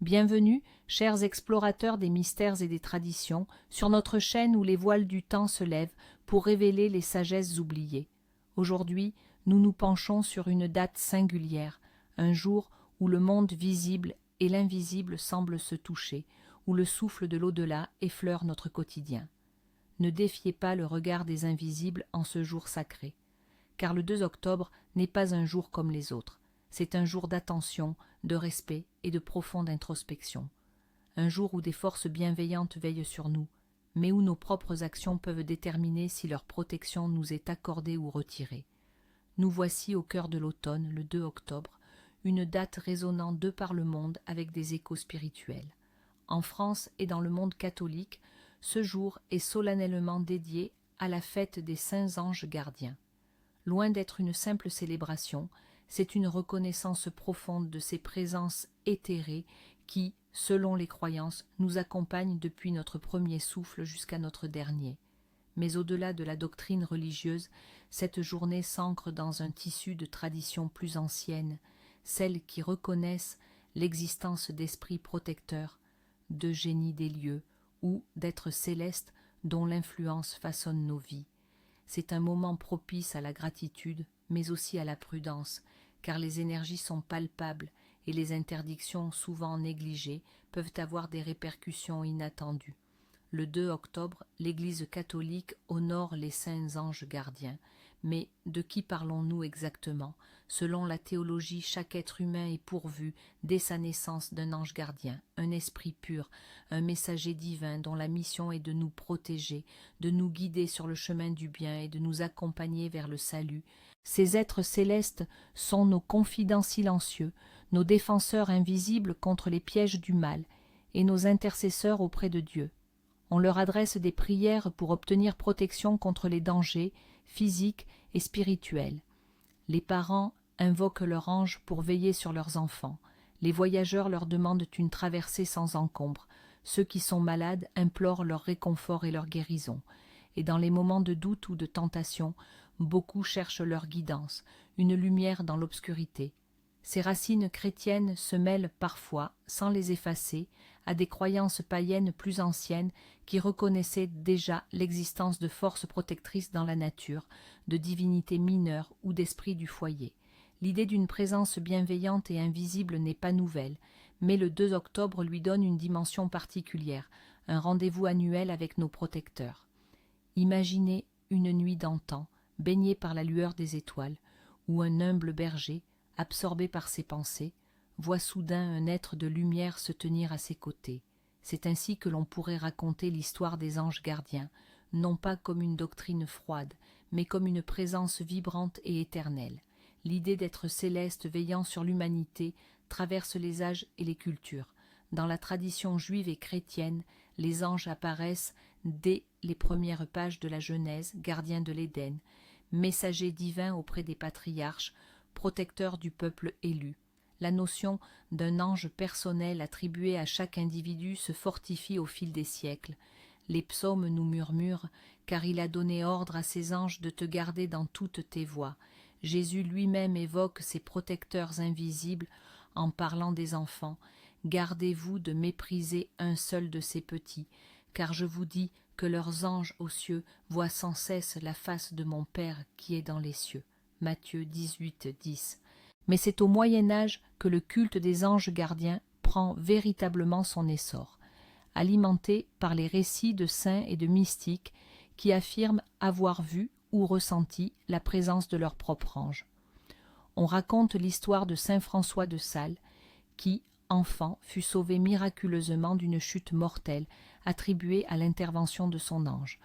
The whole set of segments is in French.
Bienvenue, chers explorateurs des mystères et des traditions, sur notre chaîne où les voiles du temps se lèvent pour révéler les sagesses oubliées. Aujourd'hui, nous nous penchons sur une date singulière, un jour où le monde visible et l'invisible semblent se toucher, où le souffle de l'au-delà effleure notre quotidien. Ne défiez pas le regard des invisibles en ce jour sacré, car le 2 octobre n'est pas un jour comme les autres. C'est un jour d'attention, de respect et de profonde introspection. Un jour où des forces bienveillantes veillent sur nous, mais où nos propres actions peuvent déterminer si leur protection nous est accordée ou retirée. Nous voici au cœur de l'automne, le 2 octobre, une date résonnant de par le monde avec des échos spirituels. En France et dans le monde catholique, ce jour est solennellement dédié à la fête des saints anges gardiens. Loin d'être une simple célébration, c'est une reconnaissance profonde de ces présences éthérées qui, selon les croyances, nous accompagnent depuis notre premier souffle jusqu'à notre dernier. Mais au-delà de la doctrine religieuse, cette journée s'ancre dans un tissu de traditions plus anciennes, celles qui reconnaissent l'existence d'esprits protecteurs, de génies des lieux ou d'êtres célestes dont l'influence façonne nos vies. C'est un moment propice à la gratitude, mais aussi à la prudence, car les énergies sont palpables et les interdictions souvent négligées peuvent avoir des répercussions inattendues. Le 2 octobre, l'Église catholique honore les saints anges gardiens. Mais de qui parlons-nous exactement? Selon la théologie, chaque être humain est pourvu, dès sa naissance, d'un ange gardien, un esprit pur, un messager divin dont la mission est de nous protéger, de nous guider sur le chemin du bien et de nous accompagner vers le salut. Ces êtres célestes sont nos confidents silencieux, nos défenseurs invisibles contre les pièges du mal, et nos intercesseurs auprès de Dieu. On leur adresse des prières pour obtenir protection contre les dangers physiques et spirituels. Les parents invoquent leur ange pour veiller sur leurs enfants. Les voyageurs leur demandent une traversée sans encombre. Ceux qui sont malades implorent leur réconfort et leur guérison. Et dans les moments de doute ou de tentation, beaucoup cherchent leur guidance, une lumière dans l'obscurité. Ces racines chrétiennes se mêlent parfois, sans les effacer, à des croyances païennes plus anciennes qui reconnaissaient déjà l'existence de forces protectrices dans la nature, de divinités mineures ou d'esprits du foyer. L'idée d'une présence bienveillante et invisible n'est pas nouvelle, mais le 2 octobre lui donne une dimension particulière, un rendez-vous annuel avec nos protecteurs. Imaginez une nuit d'antan, baignée par la lueur des étoiles, où un humble berger, absorbé par ses pensées, voit soudain un être de lumière se tenir à ses côtés. C'est ainsi que l'on pourrait raconter l'histoire des anges gardiens, non pas comme une doctrine froide, mais comme une présence vibrante et éternelle. L'idée d'être céleste veillant sur l'humanité traverse les âges et les cultures. Dans la tradition juive et chrétienne, les anges apparaissent dès les premières pages de la Genèse, gardiens de l'Éden, messagers divins auprès des patriarches, protecteurs du peuple élu. La notion d'un ange personnel attribué à chaque individu se fortifie au fil des siècles. Les psaumes nous murmurent « Car il a donné ordre à ses anges de te garder dans toutes tes voies ». Jésus lui-même évoque ses protecteurs invisibles en parlant des enfants. « Gardez-vous de mépriser un seul de ces petits, car je vous dis que leurs anges aux cieux voient sans cesse la face de mon Père qui est dans les cieux. » Matthieu 18, 10. Mais c'est au Moyen Âge que le culte des anges gardiens prend véritablement son essor, alimenté par les récits de saints et de mystiques qui affirment avoir vu ou ressenti la présence de leur propre ange. On raconte l'histoire de saint François de Sales, qui, enfant, fut sauvé miraculeusement d'une chute mortelle attribuée à l'intervention de son ange,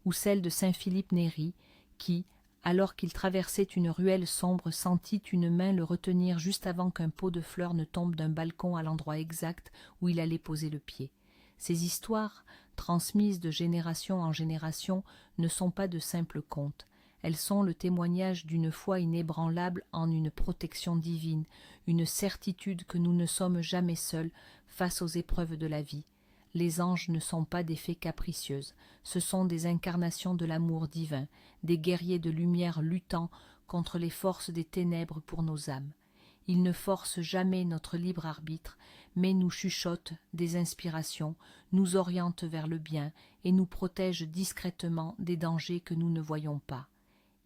ou celle de saint Philippe Néri, qui, alors qu'il traversait une ruelle sombre, sentit une main le retenir juste avant qu'un pot de fleurs ne tombe d'un balcon à l'endroit exact où il allait poser le pied. Ces histoires, transmises de génération en génération, ne sont pas de simples contes. Elles sont le témoignage d'une foi inébranlable en une protection divine, une certitude que nous ne sommes jamais seuls face aux épreuves de la vie. Les anges ne sont pas des fées capricieuses, ce sont des incarnations de l'amour divin, des guerriers de lumière luttant contre les forces des ténèbres pour nos âmes. Ils ne forcent jamais notre libre arbitre, mais nous chuchotent des inspirations, nous orientent vers le bien et nous protègent discrètement des dangers que nous ne voyons pas.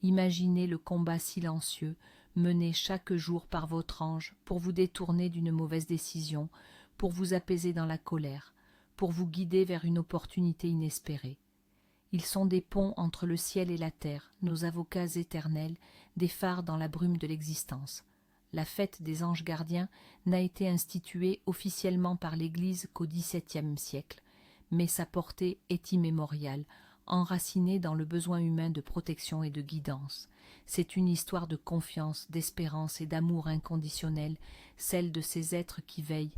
Imaginez le combat silencieux mené chaque jour par votre ange pour vous détourner d'une mauvaise décision, pour vous apaiser dans la colère, pour vous guider vers une opportunité inespérée. Ils sont des ponts entre le ciel et la terre, nos avocats éternels, des phares dans la brume de l'existence. La fête des anges gardiens n'a été instituée officiellement par l'Église qu'au XVIIe siècle, mais sa portée est immémoriale, enracinée dans le besoin humain de protection et de guidance. C'est une histoire de confiance, d'espérance et d'amour inconditionnel, celle de ces êtres qui veillent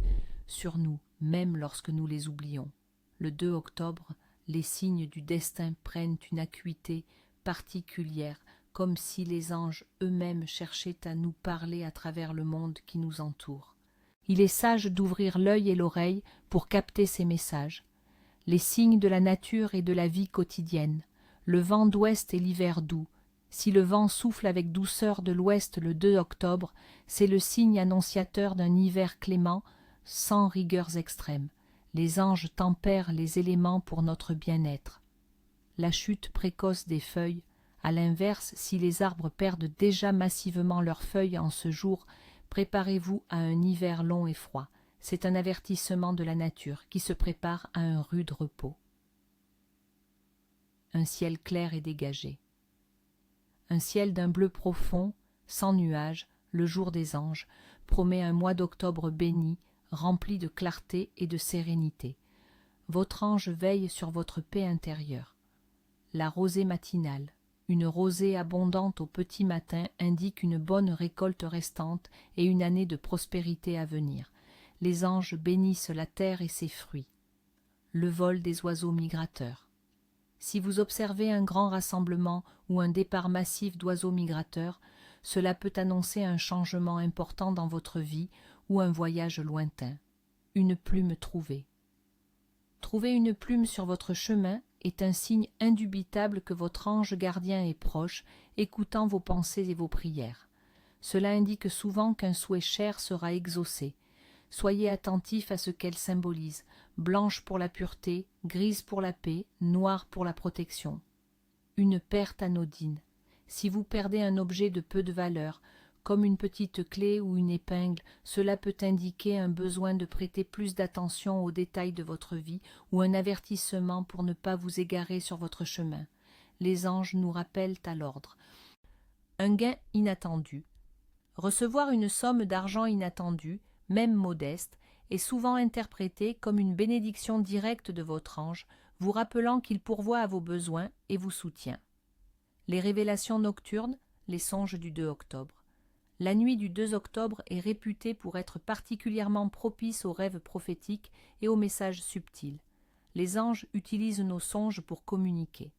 sur nous, même lorsque nous les oublions. Le 2 octobre, les signes du destin prennent une acuité particulière, comme si les anges eux-mêmes cherchaient à nous parler à travers le monde qui nous entoure. Il est sage d'ouvrir l'œil et l'oreille pour capter ces messages. Les signes de la nature et de la vie quotidienne, le vent d'ouest et l'hiver doux. Si le vent souffle avec douceur de l'ouest le 2 octobre, c'est le signe annonciateur d'un hiver clément, sans rigueurs extrêmes. Les anges tempèrent les éléments pour notre bien-être. La chute précoce des feuilles. À l'inverse, si les arbres perdent déjà massivement leurs feuilles en ce jour, préparez-vous à un hiver long et froid. C'est un avertissement de la nature qui se prépare à un rude repos. Un ciel clair et dégagé. Un ciel d'un bleu profond, sans nuages, le jour des anges, promet un mois d'octobre béni, rempli de clarté et de sérénité. Votre ange veille sur votre paix intérieure. La rosée matinale. Une rosée abondante au petit matin indique une bonne récolte restante et une année de prospérité à venir. Les anges bénissent la terre et ses fruits. Le vol des oiseaux migrateurs. Si vous observez un grand rassemblement ou un départ massif d'oiseaux migrateurs, cela peut annoncer un changement important dans votre vie ou un voyage lointain. Une plume trouvée. Trouver une plume sur votre chemin est un signe indubitable que votre ange gardien est proche, écoutant vos pensées et vos prières. Cela indique souvent qu'un souhait cher sera exaucé. Soyez attentif à ce qu'elle symbolise, blanche pour la pureté, grise pour la paix, noire pour la protection. Une perte anodine. Si vous perdez un objet de peu de valeur, comme une petite clé ou une épingle, cela peut indiquer un besoin de prêter plus d'attention aux détails de votre vie ou un avertissement pour ne pas vous égarer sur votre chemin. Les anges nous rappellent à l'ordre. Un gain inattendu. Recevoir une somme d'argent inattendue, même modeste, est souvent interprété comme une bénédiction directe de votre ange, vous rappelant qu'il pourvoit à vos besoins et vous soutient. Les révélations nocturnes, les songes du 2 octobre. La nuit du 2 octobre est réputée pour être particulièrement propice aux rêves prophétiques et aux messages subtils. Les anges utilisent nos songes pour communiquer.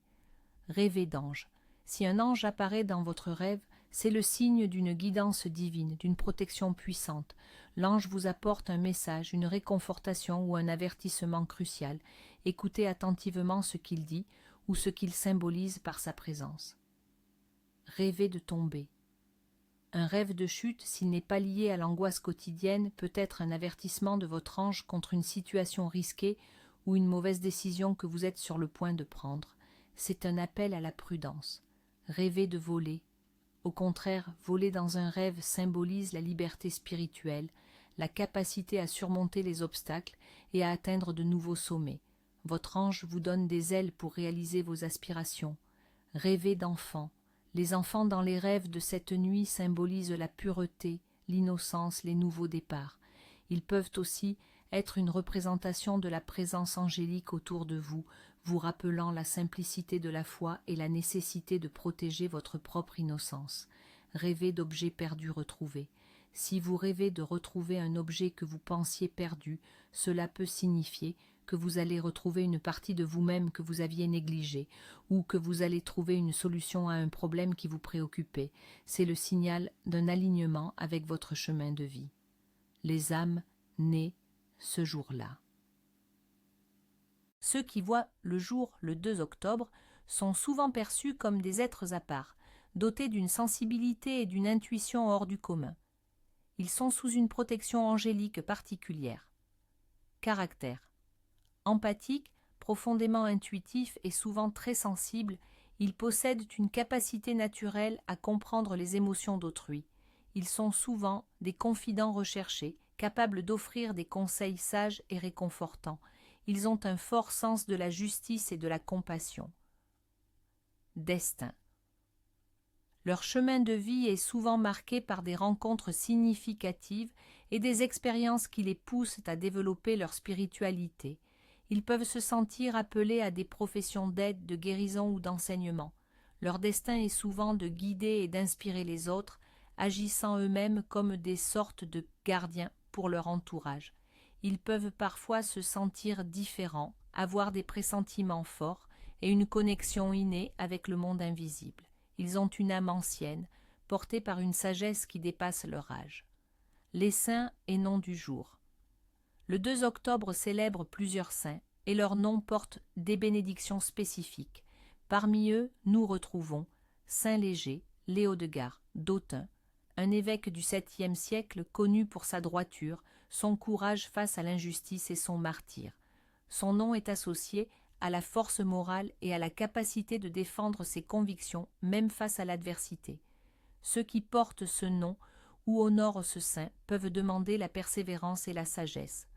Rêver d'ange. Si un ange apparaît dans votre rêve, c'est le signe d'une guidance divine, d'une protection puissante. L'ange vous apporte un message, une réconfortation ou un avertissement crucial. Écoutez attentivement ce qu'il dit ou ce qu'il symbolise par sa présence. Rêver de tomber. Un rêve de chute, s'il n'est pas lié à l'angoisse quotidienne, peut être un avertissement de votre ange contre une situation risquée ou une mauvaise décision que vous êtes sur le point de prendre. C'est un appel à la prudence. Rêver de voler. Au contraire, voler dans un rêve symbolise la liberté spirituelle, la capacité à surmonter les obstacles et à atteindre de nouveaux sommets. Votre ange vous donne des ailes pour réaliser vos aspirations. Rêver d'enfant. Les enfants dans les rêves de cette nuit symbolisent la pureté, l'innocence, les nouveaux départs. Ils peuvent aussi être une représentation de la présence angélique autour de vous, vous rappelant la simplicité de la foi et la nécessité de protéger votre propre innocence. Rêver d'objets perdus retrouvés. Si vous rêvez de retrouver un objet que vous pensiez perdu, cela peut signifier que vous allez retrouver une partie de vous-même que vous aviez négligée, ou que vous allez trouver une solution à un problème qui vous préoccupait. C'est le signal d'un alignement avec votre chemin de vie. Les âmes nées ce jour-là. Ceux qui voient le jour le 2 octobre sont souvent perçus comme des êtres à part, dotés d'une sensibilité et d'une intuition hors du commun. Ils sont sous une protection angélique particulière. Caractère. Empathique, profondément intuitif et souvent très sensible, ils possèdent une capacité naturelle à comprendre les émotions d'autrui. Ils sont souvent des confidents recherchés, capables d'offrir des conseils sages et réconfortants. Ils ont un fort sens de la justice et de la compassion. Destin. Leur chemin de vie est souvent marqué par des rencontres significatives et des expériences qui les poussent à développer leur spiritualité. Ils peuvent se sentir appelés à des professions d'aide, de guérison ou d'enseignement. Leur destin est souvent de guider et d'inspirer les autres, agissant eux-mêmes comme des sortes de gardiens pour leur entourage. Ils peuvent parfois se sentir différents, avoir des pressentiments forts et une connexion innée avec le monde invisible. Ils ont une âme ancienne, portée par une sagesse qui dépasse leur âge. Les saints et noms du jour. Le 2 octobre célèbre plusieurs saints, et leurs noms portent des bénédictions spécifiques. Parmi eux, nous retrouvons Saint Léger, Léo de Gare, d'Autun, un évêque du 7e siècle connu pour sa droiture, son courage face à l'injustice et son martyre. Son nom est associé à la force morale et à la capacité de défendre ses convictions même face à l'adversité. Ceux qui portent ce nom ou honorent ce saint peuvent demander la persévérance et la sagesse.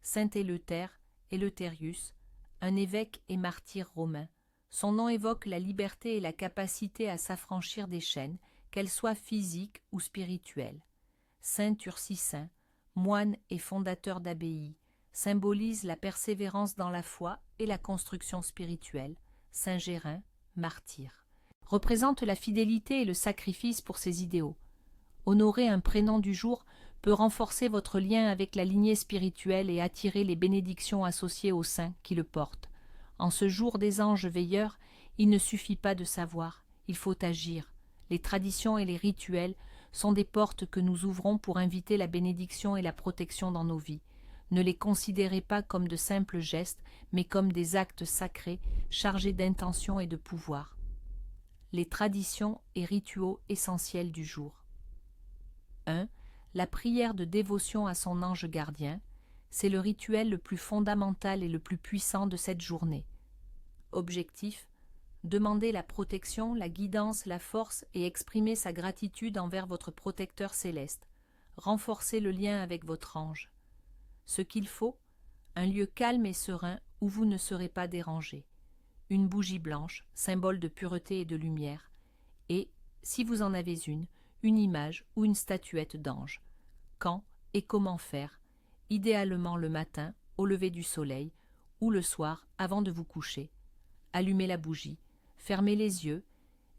Saint Éleuthère, Eleuthérius, un évêque et martyr romain. Son nom évoque la liberté et la capacité à s'affranchir des chaînes, qu'elles soient physiques ou spirituelles. Saint Ursicin, moine et fondateur d'abbaye, symbolise la persévérance dans la foi et la construction spirituelle. Saint Gérin, martyr, représente la fidélité et le sacrifice pour ses idéaux. Honorer un prénom du jour peut renforcer votre lien avec la lignée spirituelle et attirer les bénédictions associées aux saints qui le portent. En ce jour des anges veilleurs, il ne suffit pas de savoir, il faut agir. Les traditions et les rituels sont des portes que nous ouvrons pour inviter la bénédiction et la protection dans nos vies. Ne les considérez pas comme de simples gestes, mais comme des actes sacrés chargés d'intention et de pouvoir. Les traditions et rituaux essentiels du jour. 1. La prière de dévotion à son ange gardien, c'est le rituel le plus fondamental et le plus puissant de cette journée. Objectif: demander la protection, la guidance, la force et exprimer sa gratitude envers votre protecteur céleste. Renforcer le lien avec votre ange. Ce qu'il faut: un lieu calme et serein où vous ne serez pas dérangé. Une bougie blanche, symbole de pureté et de lumière. Et, si vous en avez une image ou une statuette d'ange. Quand et comment faire? Idéalement le matin, au lever du soleil, ou le soir, avant de vous coucher. Allumez la bougie, fermez les yeux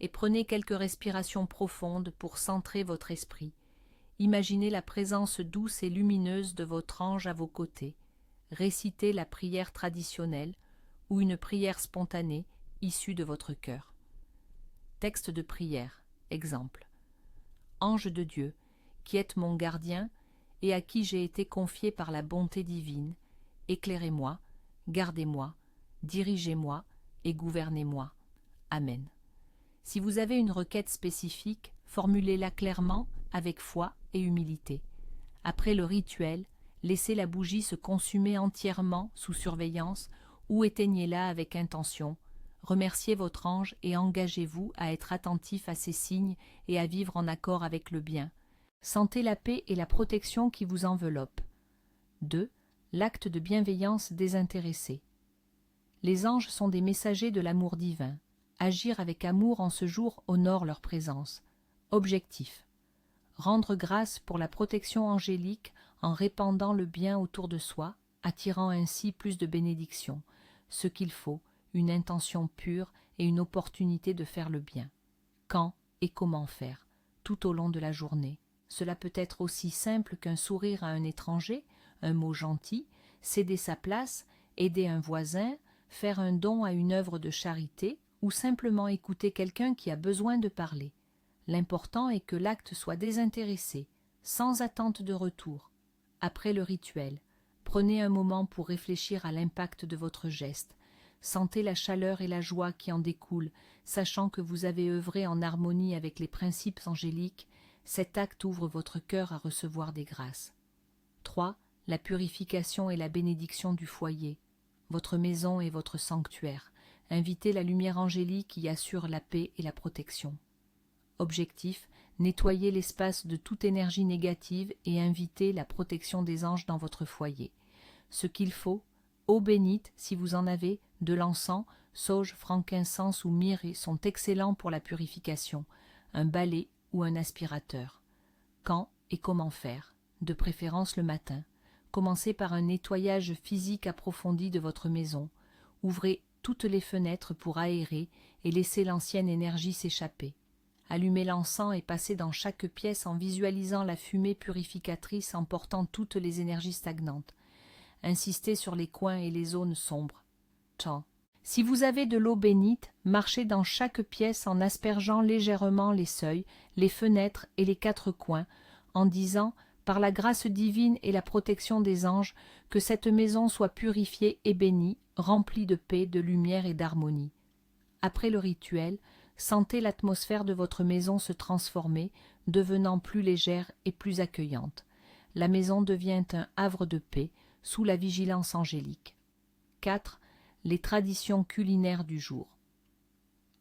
et prenez quelques respirations profondes pour centrer votre esprit. Imaginez la présence douce et lumineuse de votre ange à vos côtés. Récitez la prière traditionnelle ou une prière spontanée issue de votre cœur. Texte de prière. Exemple. Ange de Dieu, qui êtes mon gardien et à qui j'ai été confié par la bonté divine, éclairez-moi, gardez-moi, dirigez-moi et gouvernez-moi. Amen. Si vous avez une requête spécifique, formulez-la clairement, avec foi et humilité. Après le rituel, laissez la bougie se consumer entièrement sous surveillance ou éteignez-la avec intention. Remerciez votre ange et engagez-vous à être attentif à ses signes et à vivre en accord avec le bien. Sentez la paix et la protection qui vous enveloppent. 2. L'acte de bienveillance désintéressée. Les anges sont des messagers de l'amour divin. Agir avec amour en ce jour honore leur présence. Objectif: rendre grâce pour la protection angélique en répandant le bien autour de soi, attirant ainsi plus de bénédictions. Ce qu'il faut: une intention pure et une opportunité de faire le bien. Quand et comment faire? Tout au long de la journée. Cela peut être aussi simple qu'un sourire à un étranger, un mot gentil, céder sa place, aider un voisin, faire un don à une œuvre de charité ou simplement écouter quelqu'un qui a besoin de parler. L'important est que l'acte soit désintéressé, sans attente de retour. Après le rituel, prenez un moment pour réfléchir à l'impact de votre geste. Sentez la chaleur et la joie qui en découlent, sachant que vous avez œuvré en harmonie avec les principes angéliques. Cet acte ouvre votre cœur à recevoir des grâces. 3. La purification et la bénédiction du foyer. Votre maison est votre sanctuaire. Invitez la lumière angélique qui assure la paix et la protection. Objectif, nettoyer l'espace de toute énergie négative et inviter la protection des anges dans votre foyer. Ce qu'il faut, eau bénite si vous en avez, de l'encens, sauge, frankincense ou myrrhe sont excellents pour la purification, un balai ou un aspirateur. Quand et comment faire? De préférence le matin. Commencez par un nettoyage physique approfondi de votre maison. Ouvrez toutes les fenêtres pour aérer et laisser l'ancienne énergie s'échapper. Allumez l'encens et passez dans chaque pièce en visualisant la fumée purificatrice emportant toutes les énergies stagnantes. Insistez sur les coins et les zones sombres. Chant. Si vous avez de l'eau bénite, marchez dans chaque pièce en aspergeant légèrement les seuils, les fenêtres et les 4 coins, en disant, par la grâce divine et la protection des anges, que cette maison soit purifiée et bénie, remplie de paix, de lumière et d'harmonie. Après le rituel, sentez l'atmosphère de votre maison se transformer, devenant plus légère et plus accueillante. La maison devient un havre de paix, sous la vigilance angélique. 4. Les traditions culinaires du jour.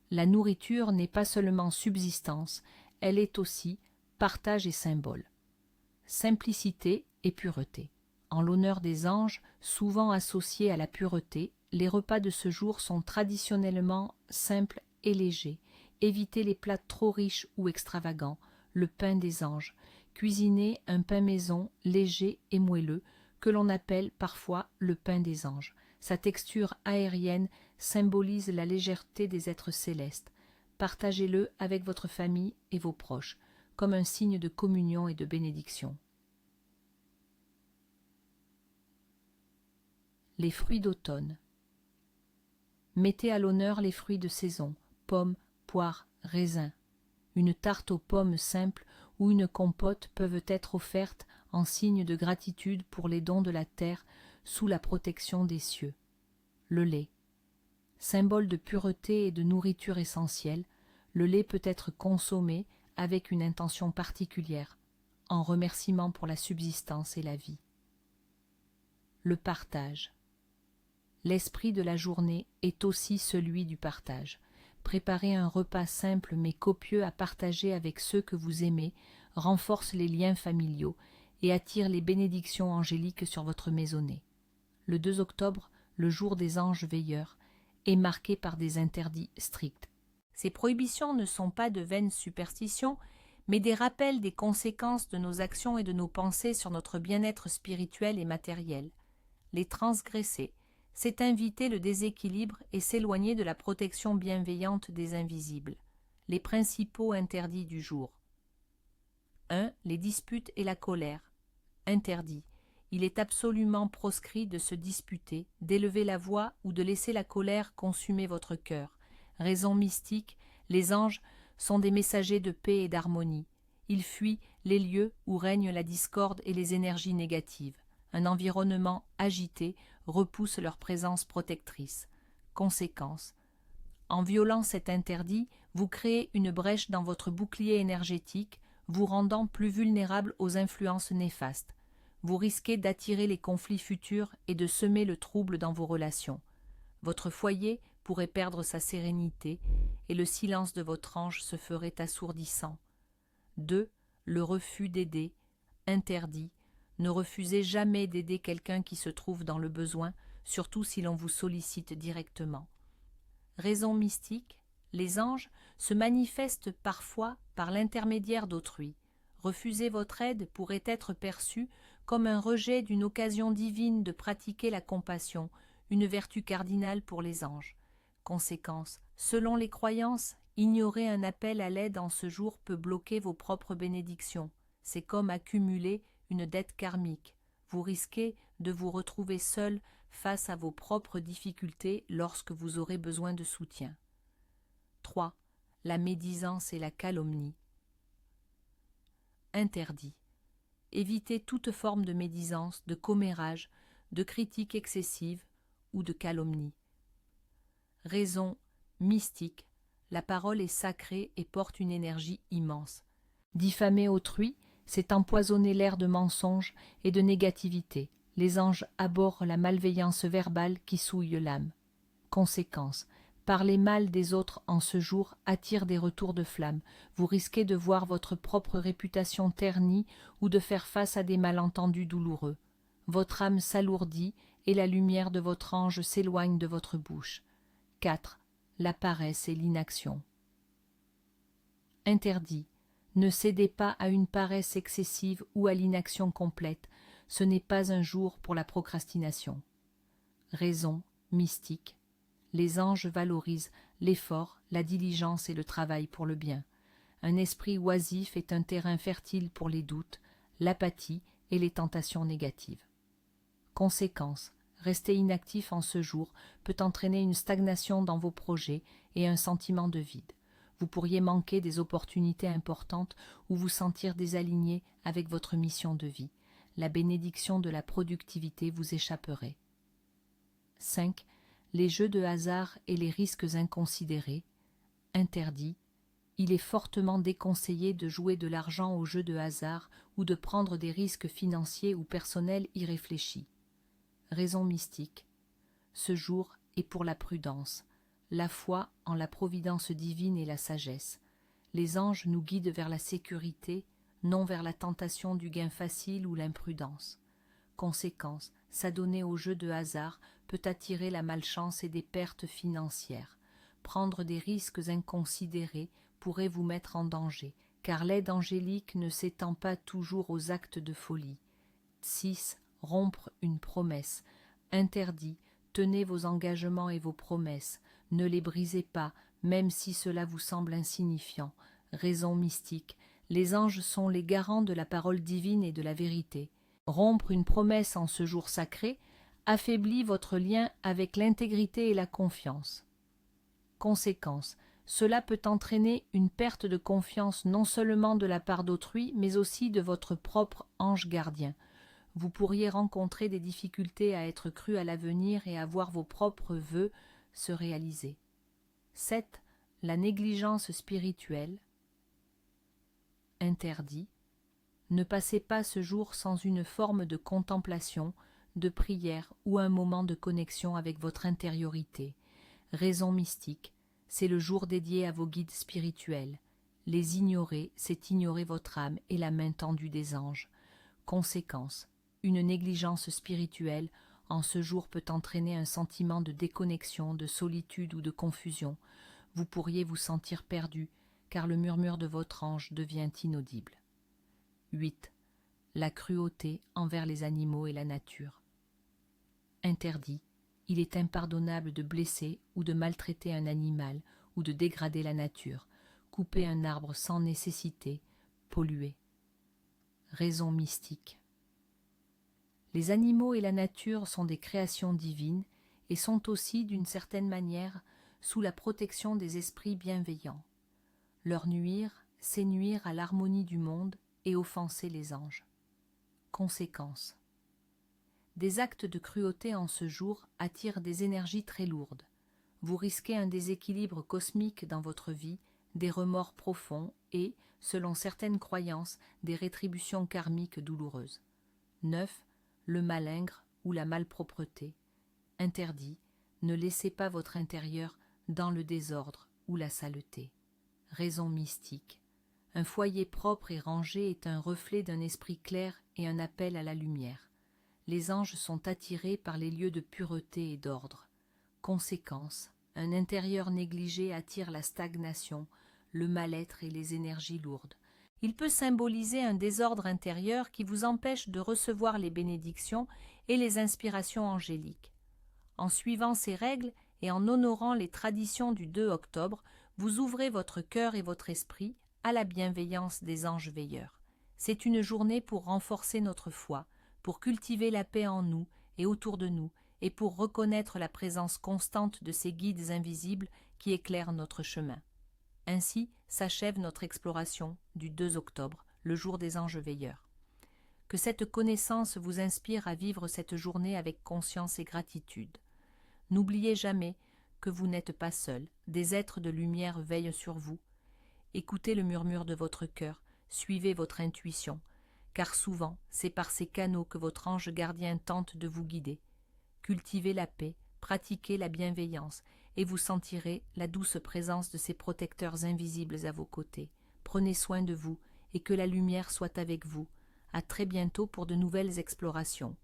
La nourriture n'est pas seulement subsistance, elle est aussi partage et symbole. Simplicité et pureté. En l'honneur des anges, souvent associés à la pureté, les repas de ce jour sont traditionnellement simples et légers. Évitez les plats trop riches ou extravagants, le pain des anges. Cuisinez un pain maison léger et moelleux, que l'on appelle parfois le pain des anges. Sa texture aérienne symbolise la légèreté des êtres célestes. Partagez-le avec votre famille et vos proches, comme un signe de communion et de bénédiction. Les fruits d'automne. Mettez à l'honneur les fruits de saison, pommes, poires, raisins. Une tarte aux pommes simple ou une compote peuvent être offertes en signe de gratitude pour les dons de la terre sous la protection des cieux. Le lait. Symbole de pureté et de nourriture essentielle, le lait peut être consommé avec une intention particulière, en remerciement pour la subsistance et la vie. Le partage. L'esprit de la journée est aussi celui du partage. Préparer un repas simple mais copieux à partager avec ceux que vous aimez renforce les liens familiaux et attire les bénédictions angéliques sur votre maisonnée. Le 2 octobre, le jour des anges veilleurs, est marqué par des interdits stricts. Ces prohibitions ne sont pas de vaines superstitions, mais des rappels des conséquences de nos actions et de nos pensées sur notre bien-être spirituel et matériel. Les transgresser, c'est inviter le déséquilibre et s'éloigner de la protection bienveillante des invisibles. Les principaux interdits du jour. 1. Les disputes et la colère. Interdit. Il est absolument proscrit de se disputer, d'élever la voix ou de laisser la colère consumer votre cœur. Raison mystique, les anges sont des messagers de paix et d'harmonie. Ils fuient les lieux où règne la discorde et les énergies négatives. Un environnement agité repousse leur présence protectrice. Conséquence. En violant cet interdit, vous créez une brèche dans votre bouclier énergétique, vous rendant plus vulnérable aux influences néfastes. Vous risquez d'attirer les conflits futurs et de semer le trouble dans vos relations. Votre foyer pourrait perdre sa sérénité et le silence de votre ange se ferait assourdissant. 2. Le refus d'aider. Interdit. Ne refusez jamais d'aider quelqu'un qui se trouve dans le besoin, surtout si l'on vous sollicite directement. Raison mystique. Les anges se manifestent parfois par l'intermédiaire d'autrui. Refuser votre aide pourrait être perçu comme un rejet d'une occasion divine de pratiquer la compassion, une vertu cardinale pour les anges. Conséquence. Selon les croyances, ignorer un appel à l'aide en ce jour peut bloquer vos propres bénédictions. C'est comme accumuler une dette karmique. Vous risquez de vous retrouver seul face à vos propres difficultés lorsque vous aurez besoin de soutien. 3. La médisance et la calomnie. Interdit. Évitez toute forme de médisance, de commérage, de critique excessive ou de calomnie. Raison mystique. La parole est sacrée et porte une énergie immense. Diffamer autrui, c'est empoisonner l'air de mensonges et de négativité. Les anges abhorrent la malveillance verbale qui souille l'âme. Conséquence, parler mal des autres en ce jour attire des retours de flamme. Vous risquez de voir votre propre réputation ternie ou de faire face à des malentendus douloureux. Votre âme s'alourdit et la lumière de votre ange s'éloigne de votre bouche. 4. La paresse et l'inaction. Interdit. Ne cédez pas à une paresse excessive ou à l'inaction complète. Ce n'est pas un jour pour la procrastination. Raison mystique. Les anges valorisent l'effort, la diligence et le travail pour le bien. Un esprit oisif est un terrain fertile pour les doutes, l'apathie et les tentations négatives. Conséquence, rester inactif en ce jour peut entraîner une stagnation dans vos projets et un sentiment de vide. Vous pourriez manquer des opportunités importantes ou vous sentir désaligné avec votre mission de vie. La bénédiction de la productivité vous échapperait. 5. Les jeux de hasard et les risques inconsidérés. Interdit. Il est fortement déconseillé de jouer de l'argent aux jeux de hasard ou de prendre des risques financiers ou personnels irréfléchis. Raison mystique. Ce jour est pour la prudence, la foi en la providence divine et la sagesse. Les anges nous guident vers la sécurité, non vers la tentation du gain facile ou l'imprudence. Conséquence, s'adonner aux jeux de hasard peut attirer la malchance et des pertes financières. Prendre des risques inconsidérés pourrait vous mettre en danger, car l'aide angélique ne s'étend pas toujours aux actes de folie. 6. Rompre une promesse. Interdit. Tenez vos engagements et vos promesses. Ne les brisez pas, même si cela vous semble insignifiant. Raison mystique. Les anges sont les garants de la parole divine et de la vérité. Rompre une promesse en ce jour sacré affaiblit votre lien avec l'intégrité et la confiance. Conséquence, cela peut entraîner une perte de confiance non seulement de la part d'autrui, mais aussi de votre propre ange gardien. Vous pourriez rencontrer des difficultés à être cru à l'avenir et à voir vos propres vœux se réaliser. 7. La négligence spirituelle. Interdit. Ne passez pas ce jour sans une forme de contemplation, de prière ou un moment de connexion avec votre intériorité. Raison mystique, c'est le jour dédié à vos guides spirituels. Les ignorer, c'est ignorer votre âme et la main tendue des anges. Conséquence, une négligence spirituelle en ce jour peut entraîner un sentiment de déconnexion, de solitude ou de confusion. Vous pourriez vous sentir perdu, car le murmure de votre ange devient inaudible. 8. La cruauté envers les animaux et la nature. Interdit. Il est impardonnable de blesser ou de maltraiter un animal ou de dégrader la nature, couper un arbre sans nécessité, polluer. Raison mystique. Les animaux et la nature sont des créations divines et sont aussi, d'une certaine manière, sous la protection des esprits bienveillants. Leur nuire, c'est nuire à l'harmonie du monde et offenser les anges. Conséquence. Des actes de cruauté en ce jour attirent des énergies très lourdes. Vous risquez un déséquilibre cosmique dans votre vie, des remords profonds et, selon certaines croyances, des rétributions karmiques douloureuses. 9. Le malingre ou la malpropreté. Interdit. Ne laissez pas votre intérieur dans le désordre ou la saleté. Raison mystique. Un foyer propre et rangé est un reflet d'un esprit clair et un appel à la lumière. Les anges sont attirés par les lieux de pureté et d'ordre. Conséquence, un intérieur négligé attire la stagnation, le mal-être et les énergies lourdes. Il peut symboliser un désordre intérieur qui vous empêche de recevoir les bénédictions et les inspirations angéliques. En suivant ces règles et en honorant les traditions du 2 octobre, vous ouvrez votre cœur et votre esprit à la bienveillance des anges veilleurs. C'est une journée pour renforcer notre foi, pour cultiver la paix en nous et autour de nous, et pour reconnaître la présence constante de ces guides invisibles qui éclairent notre chemin. Ainsi s'achève notre exploration du 2 octobre, le jour des anges veilleurs. Que cette connaissance vous inspire à vivre cette journée avec conscience et gratitude. N'oubliez jamais que vous n'êtes pas seul, des êtres de lumière veillent sur vous. Écoutez le murmure de votre cœur, suivez votre intuition, car souvent c'est par ces canaux que votre ange gardien tente de vous guider. Cultivez la paix, pratiquez la bienveillance, et vous sentirez la douce présence de ces protecteurs invisibles à vos côtés. Prenez soin de vous, et que la lumière soit avec vous. À très bientôt pour de nouvelles explorations.